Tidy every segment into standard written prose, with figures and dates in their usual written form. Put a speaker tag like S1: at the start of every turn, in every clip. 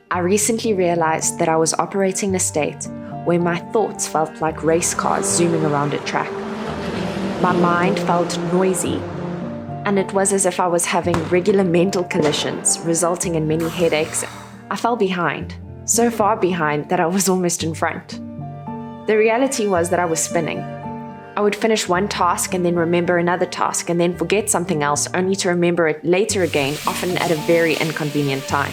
S1: I recently realized that I was operating in a state where my thoughts felt like race cars zooming around a track. My mind felt noisy, and it was as if I was having regular mental collisions, resulting in many headaches. I fell behind, so far behind that I was almost in front. The reality was that I was spinning. I would finish one task and then remember another task and then forget something else only to remember it later again, often at a very inconvenient time.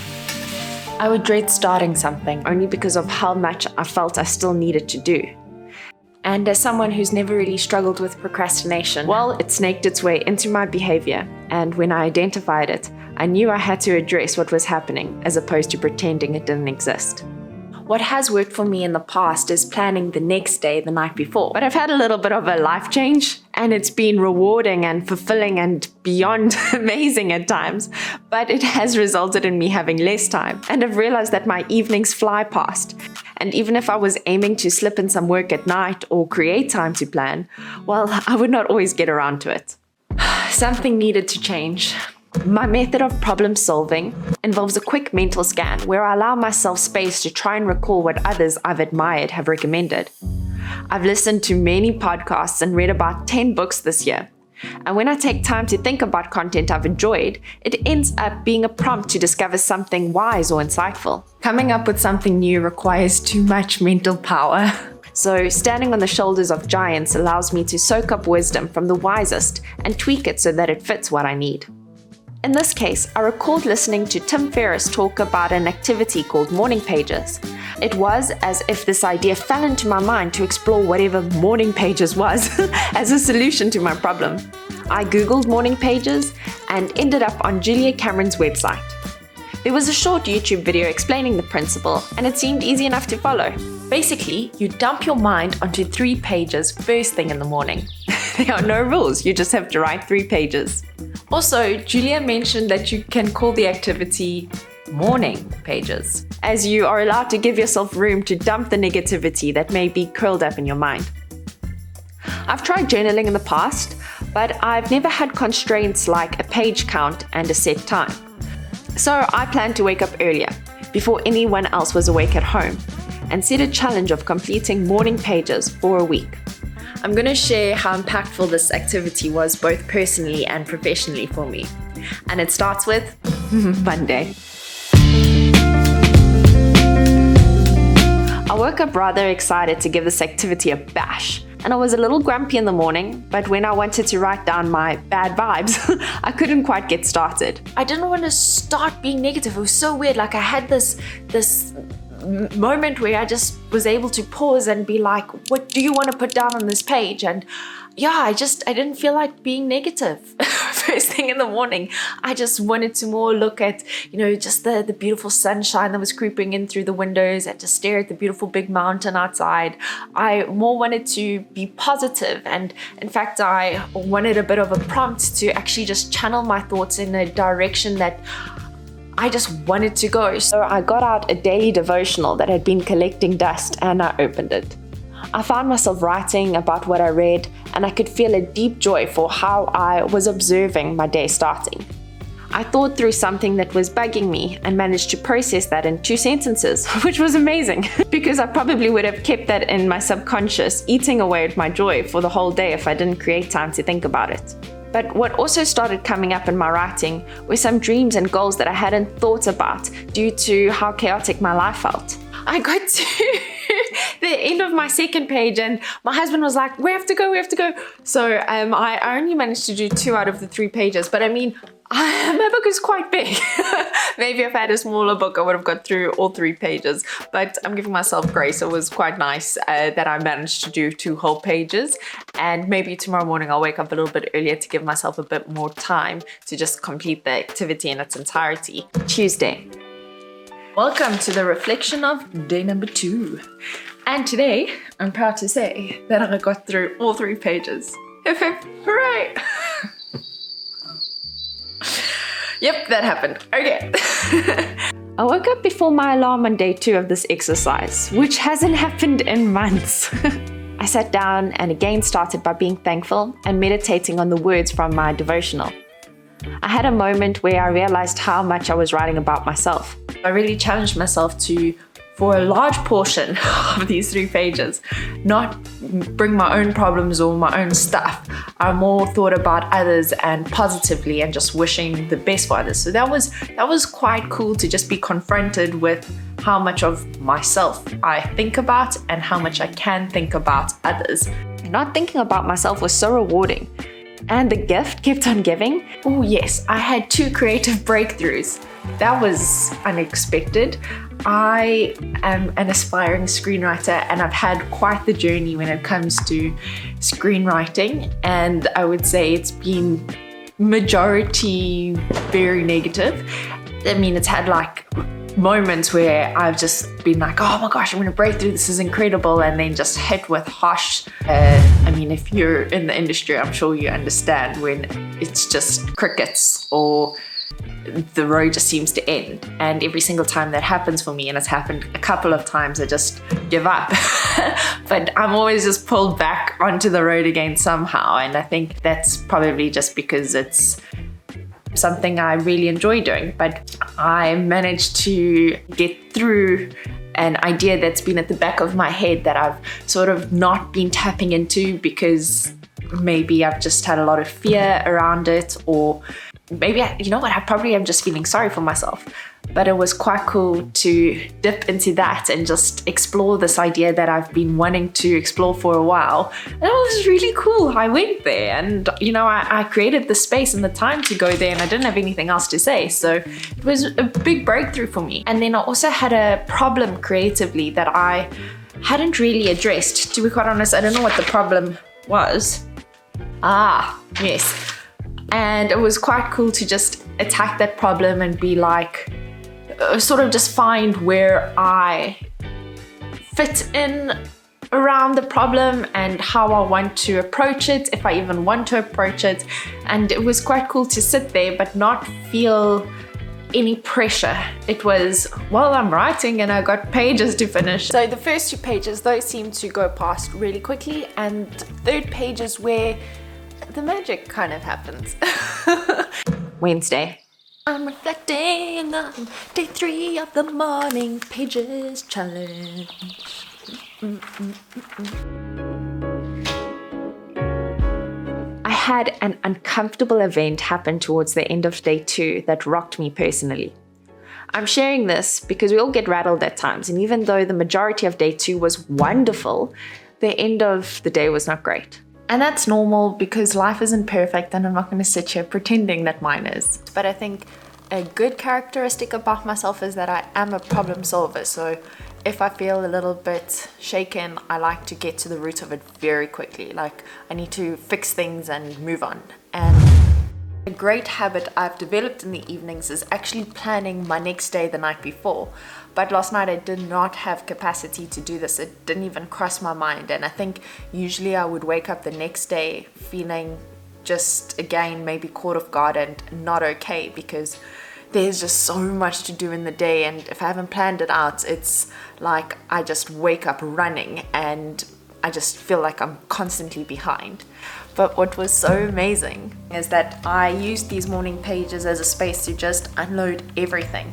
S1: I would dread starting something only because of how much I felt I still needed to do. And as someone who's never really struggled with procrastination, well, it snaked its way into my behavior, and when I identified it, I knew I had to address what was happening as opposed to pretending it didn't exist. What has worked for me in the past is planning the next day the night before. But I've had a little bit of a life change, and it's been rewarding and fulfilling and beyond amazing at times. But it has resulted in me having less time, and I've realized that my evenings fly past. And even if I was aiming to slip in some work at night or create time to plan, well, I would not always get around to it. Something needed to change. My method of problem solving involves a quick mental scan where I allow myself space to try and recall what others I've admired have recommended. I've listened to many podcasts and read about 10 books this year. And when I take time to think about content I've enjoyed, it ends up being a prompt to discover something wise or insightful. Coming up with something new requires too much mental power. So standing on the shoulders of giants allows me to soak up wisdom from the wisest and tweak it so that it fits what I need. In this case, I recalled listening to Tim Ferriss talk about an activity called Mourning Pages. It was as if this idea fell into my mind to explore whatever Mourning Pages was as a solution to my problem. I googled Mourning Pages and ended up on Julia Cameron's website. There was a short YouTube video explaining the principle, and it seemed easy enough to follow. Basically, you dump your mind onto 3 pages first thing in the morning. There are no rules, you just have to write 3 pages. Also, Julia mentioned that you can call the activity Mourning Pages, as you are allowed to give yourself room to dump the negativity that may be curled up in your mind. I've tried journaling in the past, but I've never had constraints like a page count and a set time. So I planned to wake up earlier, before anyone else was awake at home, and set a challenge of completing Mourning Pages for a week. I'm going to share how impactful this activity was both personally and professionally for me. And it starts with Monday. I woke up rather excited to give this activity a bash. And I was a little grumpy in the morning, but when I wanted to write down my bad vibes, I couldn't quite get started. I didn't want to start being negative. It was so weird. Like I had this moment where I just was able to pause and be like, what do you want to put down on this page? And yeah, I didn't feel like being negative first thing in the morning. I just wanted to more look at, just the beautiful sunshine that was creeping in through the windows and just stare at the beautiful big mountain outside. I more wanted to be positive, and in fact, I wanted a bit of a prompt to actually just channel my thoughts in a direction that I just wanted to go. So I got out a daily devotional that had been collecting dust and I opened it. I found myself writing about what I read, and I could feel a deep joy for how I was observing my day starting. I thought through something that was bugging me and managed to process that in 2 sentences, which was amazing because I probably would have kept that in my subconscious, eating away at my joy for the whole day if I didn't create time to think about it. But what also started coming up in my writing were some dreams and goals that I hadn't thought about due to how chaotic my life felt. I got to the end of my second page and my husband was like, we have to go. So I only managed to do 2 out of the 3 pages, but I mean, my book is quite big. Maybe if I had a smaller book, I would have got through all 3 pages, but I'm giving myself grace. It was quite nice that I managed to do 2 whole pages, and maybe tomorrow morning I'll wake up a little bit earlier to give myself a bit more time to just complete the activity in its entirety. Tuesday. Welcome to the reflection of day number 2. And today, I'm proud to say that I got through all 3 pages. Hip hip, hooray! Yep, that happened. Okay. I woke up before my alarm on day 2 of this exercise, which hasn't happened in months. I sat down and again started by being thankful and meditating on the words from my devotional. I had a moment where I realized how much I was writing about myself. I really challenged myself to, for a large portion of these 3 pages, not bring my own problems or my own stuff. I more thought about others and positively and just wishing the best for others. So that was quite cool to just be confronted with how much of myself I think about and how much I can think about others. Not thinking about myself was so rewarding. And the gift kept on giving. Oh yes, I had 2 creative breakthroughs. That was unexpected. I am an aspiring screenwriter and I've had quite the journey when it comes to screenwriting, and I would say it's been majority very negative. I mean, it's had like moments where I've just been like, oh my gosh, I'm gonna break through, this is incredible, and then just hit with harsh, I mean, if you're in the industry, I'm sure you understand when it's just crickets or the road just seems to end. And every single time that happens for me, and it's happened a couple of times, I just give up. But I'm always just pulled back onto the road again somehow, and I think that's probably just because it's something I really enjoy doing. But I managed to get through an idea that's been at the back of my head that I've sort of not been tapping into because maybe I've just had a lot of fear around it, or maybe, you know what, I probably am just feeling sorry for myself. But it was quite cool to dip into that and just explore this idea that I've been wanting to explore for a while. And it was really cool. I went there and, you know, I created the space and the time to go there, and I didn't have anything else to say. So it was a big breakthrough for me. And then I also had a problem creatively that I hadn't really addressed. To be quite honest, I don't know what the problem was. Yes. And it was quite cool to just attack that problem and be like, sort of just find where I fit in around the problem and how I want to approach it, if I even want to approach it. And it was quite cool to sit there but not feel any pressure. It was, well, I'm writing and I got pages to finish. So the first 2 pages, those seem to go past really quickly, and the 3rd page is where the magic kind of happens. Wednesday. I'm reflecting on day 3 of the Mourning Pages challenge. I had an uncomfortable event happen towards the end of day 2 that rocked me personally. I'm sharing this because we all get rattled at times, and even though the majority of day 2 was wonderful, the end of the day was not great. And that's normal because life isn't perfect, and I'm not going to sit here pretending that mine is. But I think a good characteristic about myself is that I am a problem solver. So if I feel a little bit shaken, I like to get to the root of it very quickly. Like, I need to fix things and move on. And a great habit I've developed in the evenings is actually planning my next day the night before. But last night I did not have capacity to do this. It didn't even cross my mind. And I think usually I would wake up the next day feeling just, again, maybe caught off guard and not okay, because there's just so much to do in the day. And if I haven't planned it out, it's like I just wake up running and I just feel like I'm constantly behind. But what was so amazing is that I used these morning pages as a space to just unload everything.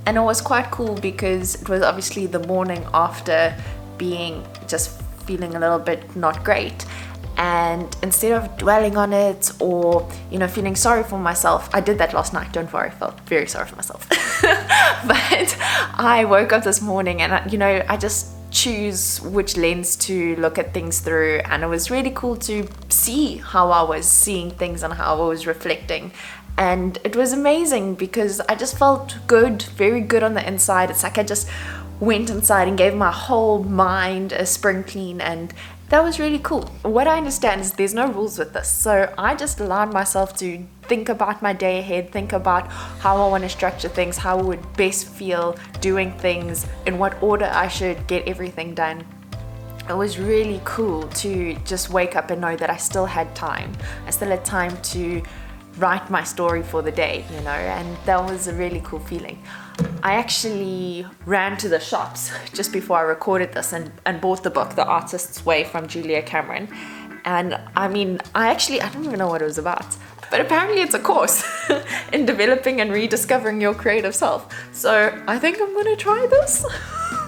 S1: And it was quite cool because it was obviously the morning after being just feeling a little bit not great. And instead of dwelling on it or, you know, feeling sorry for myself, I did that last night, don't worry, I felt very sorry for myself. But I woke up this morning and, I just choose which lens to look at things through, and it was really cool to see how I was seeing things and how I was reflecting. And it was amazing because I just felt good, very good on the inside. It's like I just went inside and gave my whole mind a spring clean, and that was really cool. What I understand is there's no rules with this. So I just allowed myself to think about my day ahead, think about how I want to structure things, how I would best feel doing things, in what order I should get everything done. It was really cool to just wake up and know that I still had time. I still had time to write my story for the day, and that was a really cool feeling. I actually ran to the shops just before I recorded this and bought the book, The Artist's Way from Julia Cameron. And I don't even know what it was about,
S2: But apparently it's a course in developing and rediscovering your creative self. So I think I'm gonna try this.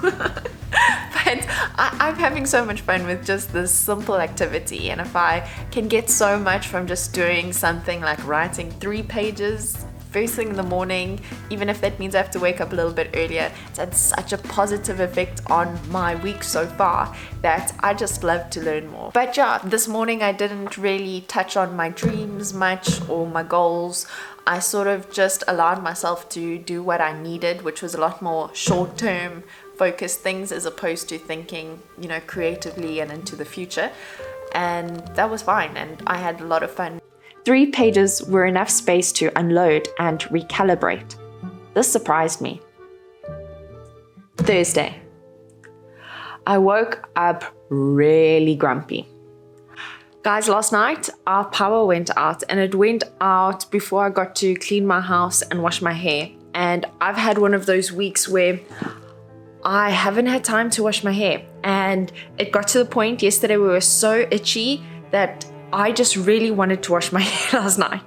S2: But I'm having so much fun with just this simple activity, and if I can get so much from just doing something like writing 3 pages first thing in the morning, even if that means I have to wake up a little bit earlier, it's had such a positive effect on my week so far that I just love to learn more. But yeah, this morning I didn't really touch on my dreams much or my goals. I sort of just allowed myself to do what I needed, which was a lot more short-term focused things as opposed to thinking, creatively and into the future. And that was fine, and I had a lot of fun.
S1: 3 pages were enough space to unload and recalibrate. This surprised me. Thursday. I woke up really grumpy. Guys, last night our power went out, and it went out before I got to clean my house and wash my hair. And I've had one of those weeks where I haven't had time to wash my hair. And it got to the point yesterday we were so itchy that I just really wanted to wash my hair last night.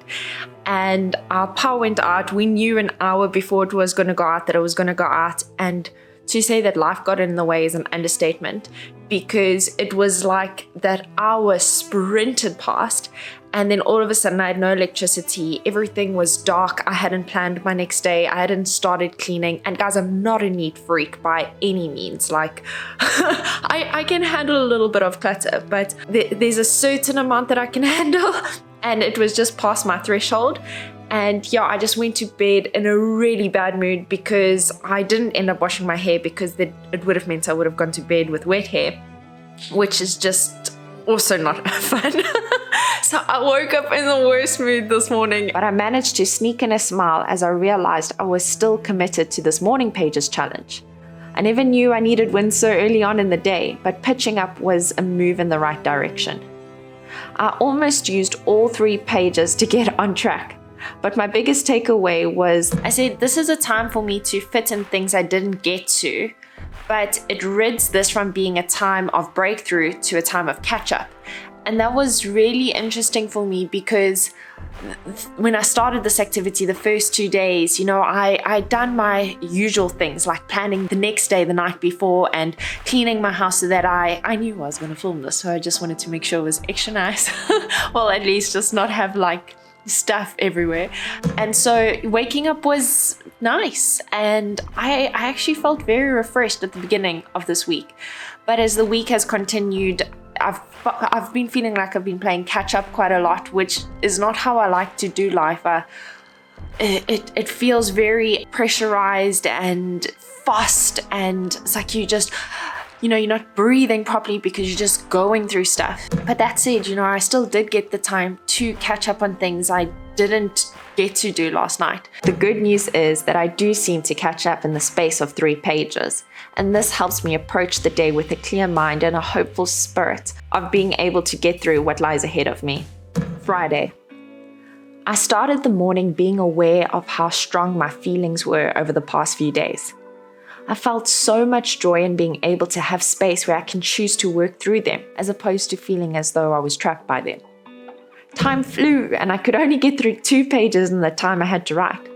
S1: And our power went out. We knew an hour before it was going to go out that it was going to go out. And to say that life got in the way is an understatement, because it was like that hour sprinted past, and then all of a sudden I had no electricity. Everything was dark. I hadn't planned my next day. I hadn't started cleaning. And guys, I'm not a neat freak by any means. Like, I can handle a little bit of clutter, but there's a certain amount that I can handle, and it was just past my threshold. And yeah, I just went to bed in a really bad mood because I didn't end up washing my hair, because it would have meant I would have gone to bed with wet hair, which is just also not fun. So I woke up in the worst mood this morning. But I managed to sneak in a smile as I realized I was still committed to this Mourning Pages challenge. I never knew I needed wins so early on in the day, but pitching up was a move in the right direction. I almost used all 3 pages to get on track. But my biggest takeaway was, I said, this is a time for me to fit in things I didn't get to, but it rids this from being a time of breakthrough to a time of catch-up. And that was really interesting for me, because when I started this activity the first 2 days, I'd done my usual things like planning the next day the night before and cleaning my house so that I knew I was going to film this. So I just wanted to make sure it was extra nice. Well, at least just not have like stuff everywhere. And so waking up was nice, and I actually felt very refreshed at the beginning of this week. But as the week has continued, I've been feeling like I've been playing catch up quite a lot, which is not how I like to do life. It feels very pressurized and fast, and it's like you're not breathing properly because you're just going through stuff. But that said, I still did get the time to catch up on things I didn't get to do last night. The good news is that I do seem to catch up in the space of 3 pages. And this helps me approach the day with a clear mind and a hopeful spirit of being able to get through what lies ahead of me. Friday. I started the morning being aware of how strong my feelings were over the past few days. I felt so much joy in being able to have space where I can choose to work through them, as opposed to feeling as though I was trapped by them. Time flew, and I could only get through 2 pages in the time I had to write.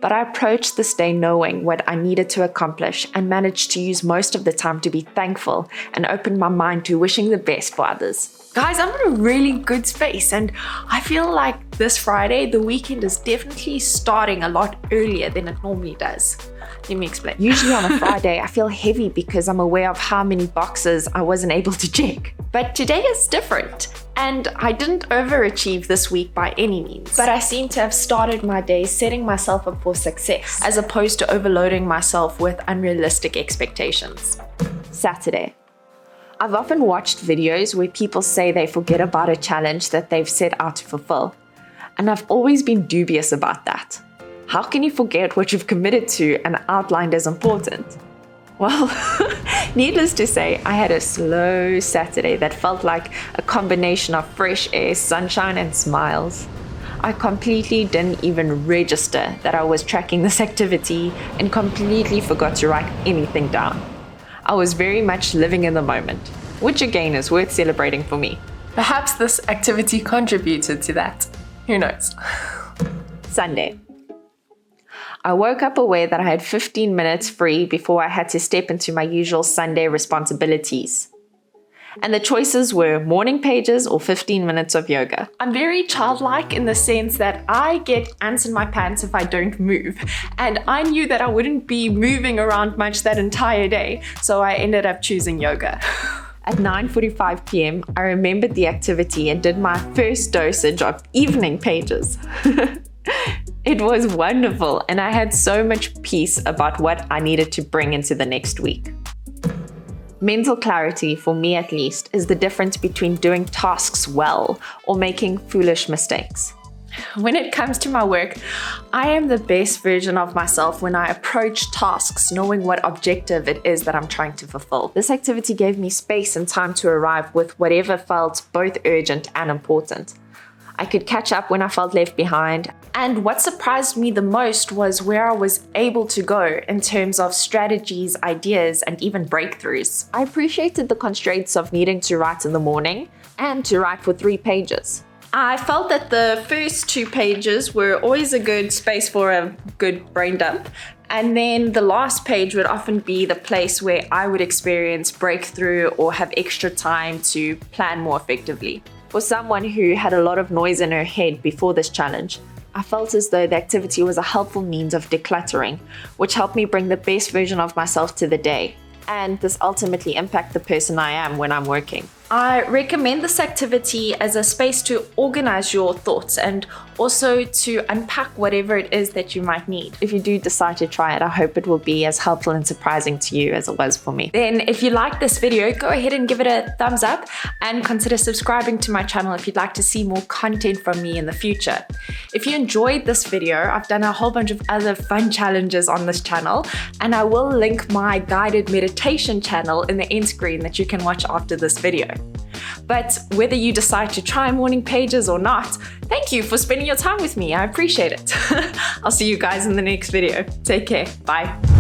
S1: But I approached this day knowing what I needed to accomplish, and managed to use most of the time to be thankful and open my mind to wishing the best for others. Guys, I'm in a really good space, and I feel like this Friday, the weekend is definitely starting a lot earlier than it normally does. Let me explain. Usually on a Friday, I feel heavy because I'm aware of how many boxes I wasn't able to check. But today is different, and I didn't overachieve this week by any means. But I seem to have started my day setting myself up for success, as opposed to overloading myself with unrealistic expectations. Saturday. I've often watched videos where people say they forget about a challenge that they've set out to fulfill, and I've always been dubious about that. How can you forget what you've committed to and outlined as important? Well, needless to say, I had a slow Saturday that felt like a combination of fresh air, sunshine, and smiles. I completely didn't even register that I was tracking this activity and completely forgot to write anything down. I was very much living in the moment, which again is worth celebrating for me.
S2: Perhaps this activity contributed to that. Who knows?
S1: Sunday. I woke up aware that I had 15 minutes free before I had to step into my usual Sunday responsibilities. And the choices were morning pages or 15 minutes of yoga. I'm very childlike in the sense that I get ants in my pants if I don't move. And I knew that I wouldn't be moving around much that entire day, so I ended up choosing yoga. At 9:45 p.m., I remembered the activity and did my first dosage of evening pages. It was wonderful, and I had so much peace about what I needed to bring into the next week. Mental clarity, for me at least, is the difference between doing tasks well or making foolish mistakes. When it comes to my work, I am the best version of myself when I approach tasks knowing what objective it is that I'm trying to fulfill. This activity gave me space and time to arrive with whatever felt both urgent and important. I could catch up when I felt left behind. And what surprised me the most was where I was able to go in terms of strategies, ideas, and even breakthroughs. I appreciated the constraints of needing to write in the morning and to write for 3 pages. I felt that the first 2 pages were always a good space for a good brain dump. And then the last page would often be the place where I would experience breakthrough or have extra time to plan more effectively. For someone who had a lot of noise in her head before this challenge, I felt as though the activity was a helpful means of decluttering, which helped me bring the best version of myself to the day, and this ultimately impact the person I am when I'm working. I recommend this activity as a space to organize your thoughts and also to unpack whatever it is that you might need. If you do decide to try it, I hope it will be as helpful and surprising to you as it was for me. Then if you like this video, go ahead and give it a thumbs up and consider subscribing to my channel if you'd like to see more content from me in the future. If you enjoyed this video, I've done a whole bunch of other fun challenges on this channel, and I will link my guided meditation channel in the end screen that you can watch after this video. But whether you decide to try Mourning Pages or not, thank you for spending your time with me. I appreciate it. I'll see you guys in the next video. Take care. Bye.